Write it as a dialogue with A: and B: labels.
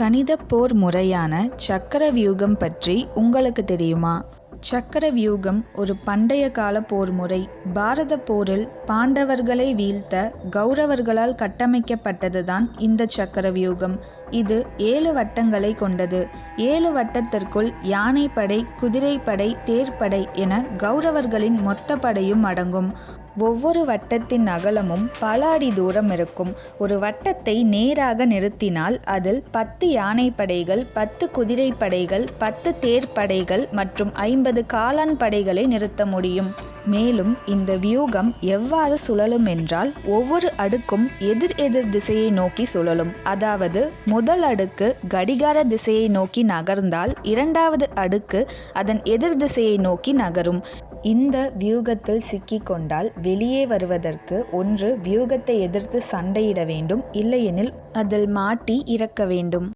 A: கணித போர் முறையான சக்கரவியூகம் பற்றி உங்களுக்கு தெரியுமா? சக்கரவியூகம் ஒரு பண்டைய கால போர் முறை. பாரத போரில் பாண்டவர்களை வீழ்த்த கௌரவர்களால் கட்டமைக்கப்பட்டதுதான் இந்த சக்கரவியூகம். இது 7 வட்டங்களை கொண்டது. 7 வட்டத்திற்குள் யானைப்படை, குதிரைப்படை, தேர்ப்படை என கௌரவர்களின் மொத்த படையும் அடங்கும். ஒவ்வொரு வட்டத்தின் அகலமும் பல அடி தூரம் இருக்கும். ஒரு வட்டத்தை நேராக நிறுத்தினால் அதில் 10 யானைப்படைகள், 10 குதிரைப்படைகள், 10 தேர்ப்படைகள் மற்றும் 50 காலான் படைகளை நிறுத்த முடியும். மேலும் இந்த வியூகம் எவ்வாறு சுழலும் என்றால், ஒவ்வொரு அடுக்கும் எதிர் எதிர் திசையை நோக்கி சுழலும். அதாவது முதல் அடுக்கு கடிகார திசையை நோக்கி நகர்ந்தால் இரண்டாவது அடுக்கு அதன் எதிர் திசையை நோக்கி நகரும். இந்த வியூகத்தில் சிக்கிக்கொண்டால் வெளியே வருவதற்கு ஒன்று வியூகத்தை எதிர்த்து சண்டையிட வேண்டும், இல்லையெனில் அதில் மாட்டி இறக்க வேண்டும்.